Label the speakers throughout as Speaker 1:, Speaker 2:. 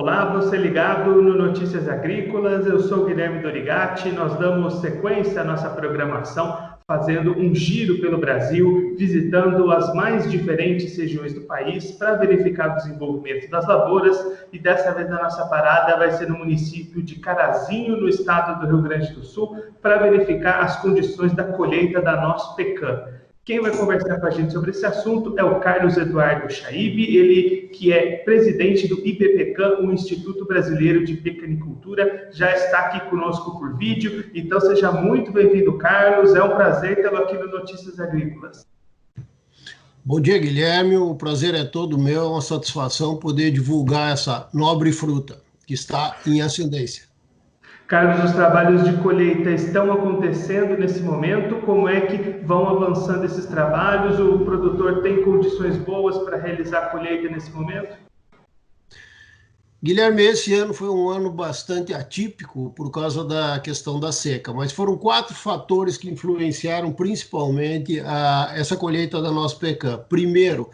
Speaker 1: Olá, você ligado no Notícias Agrícolas, eu sou Guilherme Dorigatti, nós damos sequência à nossa programação, fazendo um giro pelo Brasil, visitando as mais diferentes regiões do país para verificar o desenvolvimento das lavouras, e dessa vez a nossa parada vai ser no município de Carazinho, no estado do Rio Grande do Sul, para verificar as condições da colheita da nossa pecan. Quem vai conversar com a gente sobre esse assunto é o Carlos Eduardo Chaib, ele que é presidente do IBPecan, o Instituto Brasileiro de Pecanicultura, já está aqui conosco por vídeo. Então seja muito bem-vindo, Carlos, é um prazer tê-lo aqui no Notícias Agrícolas.
Speaker 2: Bom dia, Guilherme, o prazer é todo meu, é uma satisfação poder divulgar essa nobre fruta que está em ascendência.
Speaker 1: Carlos, os trabalhos de colheita estão acontecendo nesse momento? Como é que vão avançando esses trabalhos? O produtor tem condições boas para realizar a colheita nesse momento?
Speaker 2: Guilherme, esse ano foi um ano bastante atípico por causa da questão da seca, mas foram 4 fatores que influenciaram principalmente essa colheita da nossa pecan. Primeiro,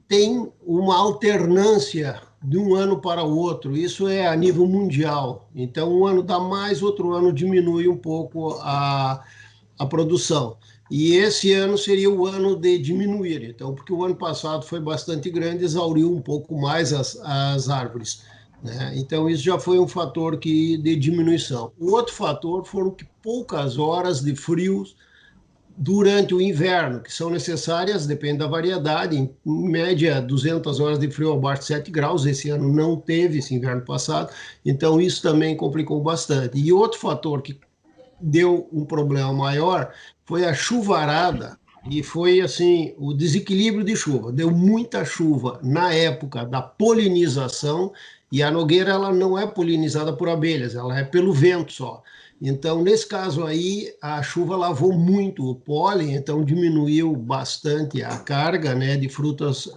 Speaker 2: tem uma alternância de um ano para o outro, isso é a nível mundial. Então, um ano dá mais, outro ano diminui um pouco a produção. E esse ano seria o ano de diminuir, então, porque o ano passado foi bastante grande, exauriu um pouco mais as árvores, né? Então, isso já foi um fator de diminuição. O outro fator foram que poucas horas de frios durante o inverno, que são necessárias, depende da variedade, em média 200 horas de frio abaixo de 7 graus, esse ano não teve, esse inverno passado, então isso também complicou bastante. E outro fator que deu um problema maior foi a chuvarada, e foi assim, o desequilíbrio de chuva. Deu muita chuva na época da polinização, e a nogueira ela não é polinizada por abelhas, ela é pelo vento só. Então, nesse caso aí, a chuva lavou muito o pólen, então diminuiu bastante a carga, né, de frutas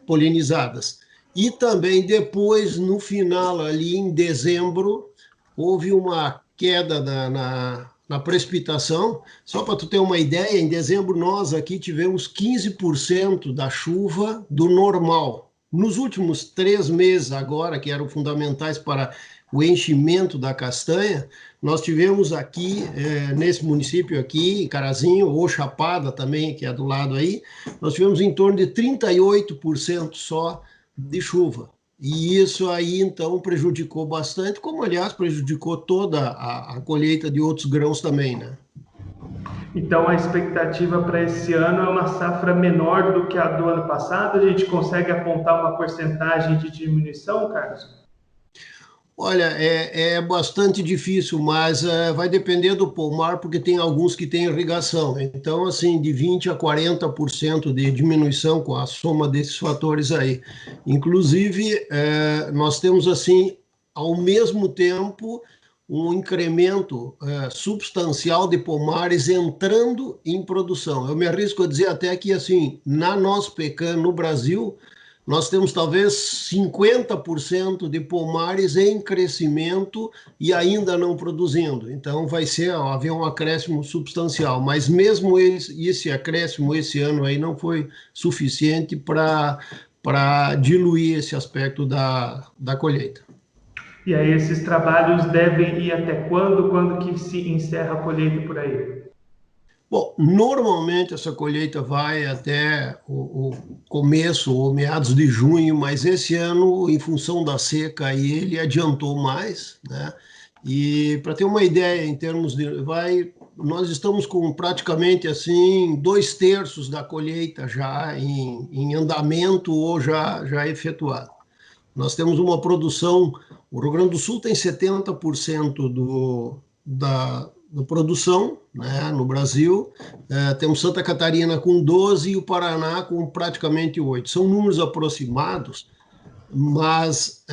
Speaker 2: polinizadas. E também depois, no final, ali em dezembro, houve uma queda na precipitação. Só para tu ter uma ideia, em dezembro nós aqui tivemos 15% da chuva do normal. Nos últimos 3 meses agora, que eram fundamentais para o enchimento da castanha, nós tivemos aqui, nesse município aqui, Carazinho, ou Chapada também, que é do lado aí, nós tivemos em torno de 38% só de chuva. E isso aí, então, prejudicou bastante, como, aliás, prejudicou toda a colheita de outros grãos também, né?
Speaker 1: Então, a expectativa para esse ano é uma safra menor do que a do ano passado? A gente consegue apontar uma porcentagem de diminuição, Carlos?
Speaker 2: Olha, é bastante difícil, mas vai depender do pomar, porque tem alguns que têm irrigação. Então, assim, de 20% a 40% de diminuição com a soma desses fatores aí. Inclusive, nós temos, assim, ao mesmo tempo, um incremento substancial de pomares entrando em produção. Eu me arrisco a dizer até que, assim, na nossa pecan no Brasil, nós temos talvez 50% de pomares em crescimento e ainda não produzindo. Então vai haver um acréscimo substancial, mas mesmo esse acréscimo esse ano aí não foi suficiente para diluir esse aspecto da colheita.
Speaker 1: E aí esses trabalhos devem ir até quando? Quando que se encerra a colheita por aí?
Speaker 2: Bom, normalmente essa colheita vai até o começo ou meados de junho, mas esse ano, em função da seca, aí ele adiantou mais, né? E para ter uma ideia, em termos de nós estamos com praticamente assim 2/3 da colheita já em andamento ou já efetuado. Nós temos uma produção, o Rio Grande do Sul tem 70% da produção, né, no Brasil, temos Santa Catarina com 12% e o Paraná com praticamente 8%. São números aproximados, mas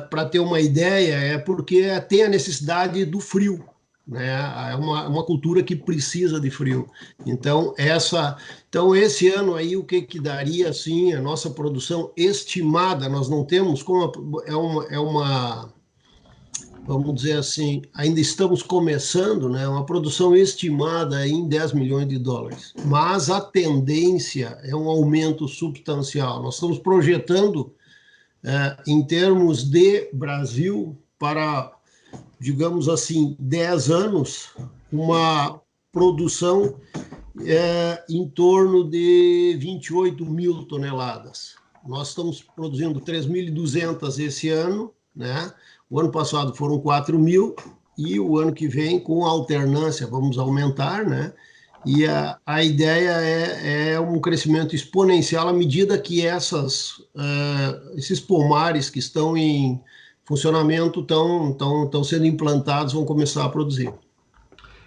Speaker 2: para ter uma ideia, é porque tem a necessidade do frio, né? É uma cultura que precisa de frio. Então, esse ano aí, o que daria, assim, a nossa produção estimada, nós não temos, como vamos dizer assim, ainda estamos começando, né, uma produção estimada em $10 milhões, mas a tendência é um aumento substancial. Nós estamos projetando em termos de Brasil, para, digamos assim, 10 anos, uma produção em torno de 28 mil toneladas. Nós estamos produzindo 3.200 esse ano, né? O ano passado foram 4 mil, e o ano que vem, com alternância, vamos aumentar, né? E a ideia é um crescimento exponencial à medida que esses pomares que estão em funcionamento estão sendo implantados, vão começar a produzir.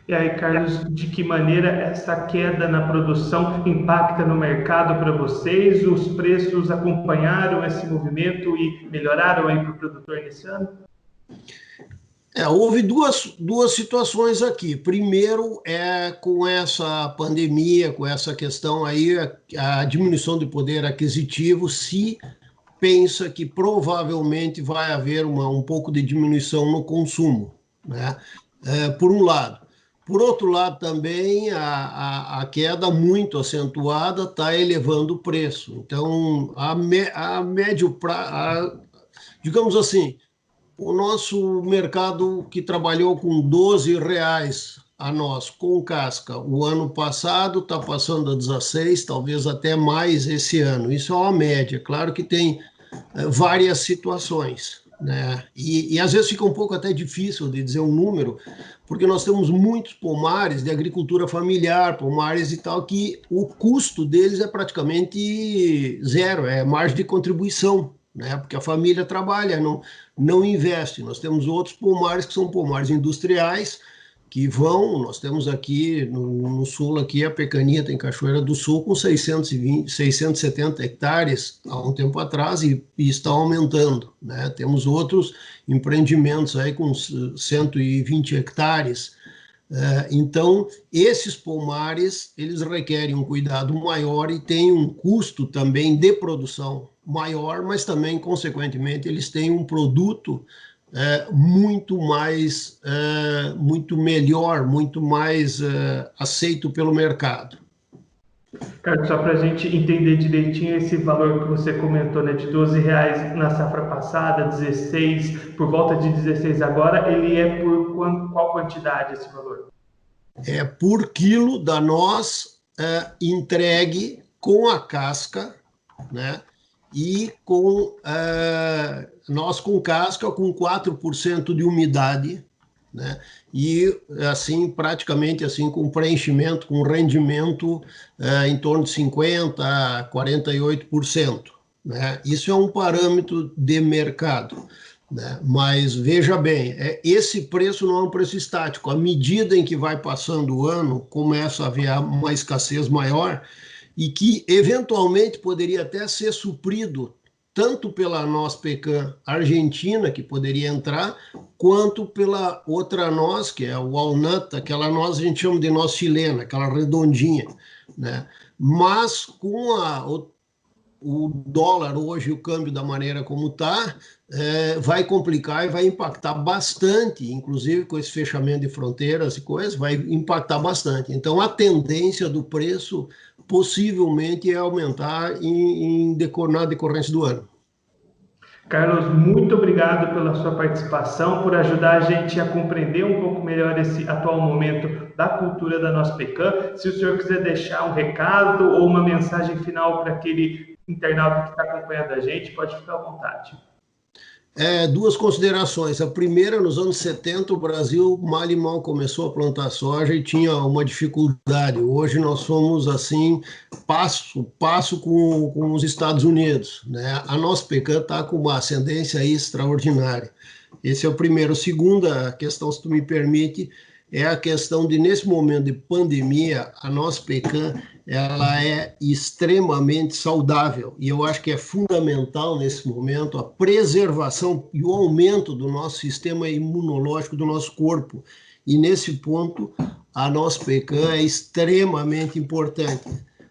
Speaker 1: E aí, Carlos, de que maneira essa queda na produção impacta no mercado para vocês? Os preços acompanharam esse movimento e melhoraram aí para o produtor nesse ano?
Speaker 2: Houve duas situações aqui. Primeiro, com essa pandemia, com essa questão aí, a diminuição de poder aquisitivo, se pensa que provavelmente vai haver um pouco de diminuição no consumo, né? Por um lado. Por outro lado, também, a queda muito acentuada está elevando o preço. Então, digamos assim, o nosso mercado, que trabalhou com R$ 12 a nós, com casca, o ano passado está passando a 16, talvez até mais esse ano. Isso é uma média. Claro que tem várias situações, né? E às vezes fica um pouco até difícil de dizer um número, porque nós temos muitos pomares de agricultura familiar, pomares e tal, que o custo deles é praticamente zero, é margem de contribuição, né? Porque a família trabalha, não investe. Nós temos outros pomares que são pomares industriais, nós temos aqui no sul, aqui a Pecanita, em Cachoeira do Sul, com 670 hectares há um tempo atrás, e está aumentando, né? Temos outros empreendimentos aí com 120 hectares. Então, esses pomares, eles requerem um cuidado maior e têm um custo também de produção maior, mas também, consequentemente, eles têm um produto muito melhor, muito mais aceito pelo mercado.
Speaker 1: Carlos, só para a gente entender direitinho esse valor que você comentou, né, de R$ 12 na safra passada, 16, por volta de 16 agora, ele é por qual quantidade esse valor?
Speaker 2: É por quilo da noz entregue com a casca, né? E nós com casca com 4% de umidade, né? E assim, praticamente assim, com preenchimento, com rendimento em torno de 50% a 48%, né? Isso é um parâmetro de mercado, né? Mas veja bem, esse preço não é um preço estático. À medida em que vai passando o ano, começa a haver uma escassez maior, e que eventualmente poderia até ser suprido tanto pela noz pecan argentina, que poderia entrar, quanto pela outra noz, que é o walnut, aquela noz a gente chama de noz chilena, aquela redondinha, né? Mas com o dólar hoje, o câmbio da maneira como está, vai complicar e vai impactar bastante, inclusive com esse fechamento de fronteiras e coisas, vai impactar bastante. Então, a tendência do preço possivelmente é aumentar na decorrência do ano.
Speaker 1: Carlos, muito obrigado pela sua participação, por ajudar a gente a compreender um pouco melhor esse atual momento da cultura da noz pecan. Se o senhor quiser deixar um recado ou uma mensagem final para aquele internauta que está acompanhando a gente, pode ficar à vontade.
Speaker 2: Duas considerações. A primeira, nos anos 70, o Brasil mal e mal começou a plantar soja e tinha uma dificuldade. Hoje nós somos, assim, passo com os Estados Unidos, né? A noz pecan está com uma ascendência extraordinária. Esse é o primeiro. Segunda questão, se tu me permite, é a questão de, nesse momento de pandemia, a noz pecan ela é extremamente saudável, e eu acho que é fundamental nesse momento a preservação e o aumento do nosso sistema imunológico do nosso corpo, e nesse ponto a noz pecan é extremamente importante.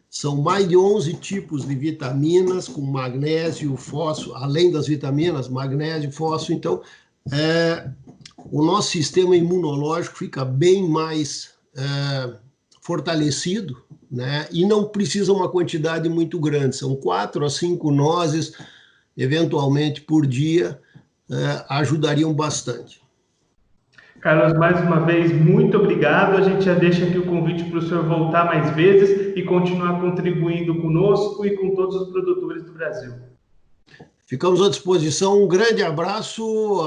Speaker 2: São mais de 11 tipos de vitaminas, com magnésio, fósforo, além das vitaminas, magnésio, fósforo. Então, o nosso sistema imunológico fica bem mais fortalecido, né? E não precisa uma quantidade muito grande, são 4 a 5 nozes eventualmente por dia, ajudariam bastante.
Speaker 1: Carlos, mais uma vez, muito obrigado. A gente já deixa aqui o convite para o senhor voltar mais vezes e continuar contribuindo conosco e com todos os produtores do Brasil.
Speaker 2: Ficamos à disposição. Um grande abraço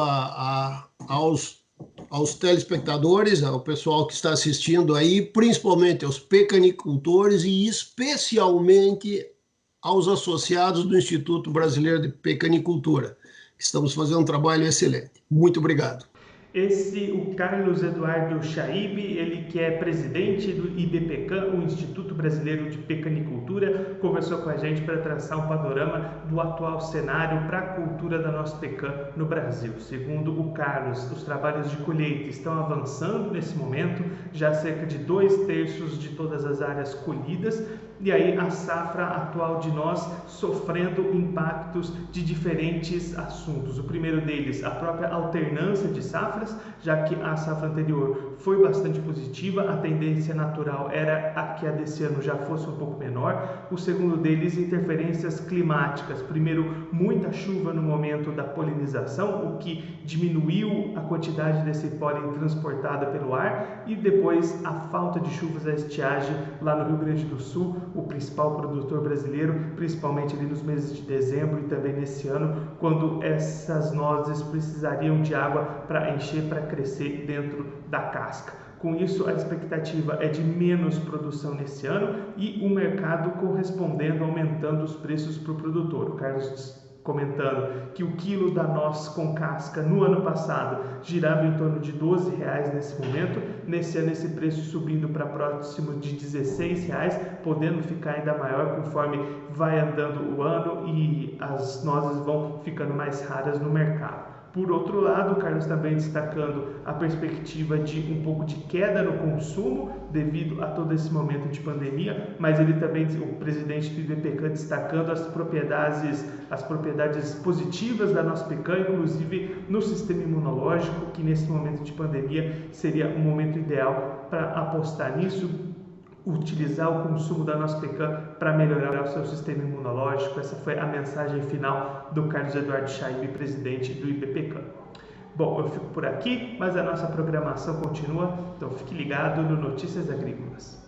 Speaker 2: aos telespectadores, ao pessoal que está assistindo aí, principalmente aos pecanicultores e especialmente aos associados do Instituto Brasileiro de Pecanicultura. Estamos fazendo um trabalho excelente. Muito obrigado.
Speaker 1: O Carlos Eduardo Chaib, ele que é presidente do IBPECAM, o Instituto Brasileiro de Pecanicultura, conversou com a gente para traçar um panorama do atual cenário para a cultura da nossa pecan no Brasil. Segundo o Carlos, os trabalhos de colheita estão avançando nesse momento, já cerca de 2/3 de todas as áreas colhidas, e aí a safra atual de nós sofrendo impactos de diferentes assuntos. O primeiro deles, a própria alternância de safras, já que a safra anterior foi bastante positiva, a tendência natural era que a desse ano já fosse um pouco menor. O segundo deles, interferências climáticas. Primeiro, muita chuva no momento da polinização, o que diminuiu a quantidade desse pólen transportada pelo ar, e depois a falta de chuvas, a estiagem lá no Rio Grande do Sul, o principal produtor brasileiro, principalmente ali nos meses de dezembro e também nesse ano, quando essas nozes precisariam de água para encher, para crescer dentro da casca. Com isso, a expectativa é de menos produção nesse ano e o mercado correspondendo, aumentando os preços para o produtor. O Carlos comentando que o quilo da noz com casca no ano passado girava em torno de R$12 nesse momento. Nesse ano esse preço subindo para próximo de R$16, podendo ficar ainda maior conforme vai andando o ano e as nozes vão ficando mais raras no mercado. Por outro lado, o Carlos também destacando a perspectiva de um pouco de queda no consumo devido a todo esse momento de pandemia, mas ele também, o presidente do IBPECAM, destacando as propriedades positivas da nossa pecan, inclusive no sistema imunológico, que nesse momento de pandemia seria um momento ideal para apostar nisso, utilizar o consumo da nossa pecan para melhorar o seu sistema imunológico. Essa foi a mensagem final do Carlos Eduardo Chaib, presidente do IBPECAM. Bom, eu fico por aqui, mas a nossa programação continua, então fique ligado no Notícias Agrícolas.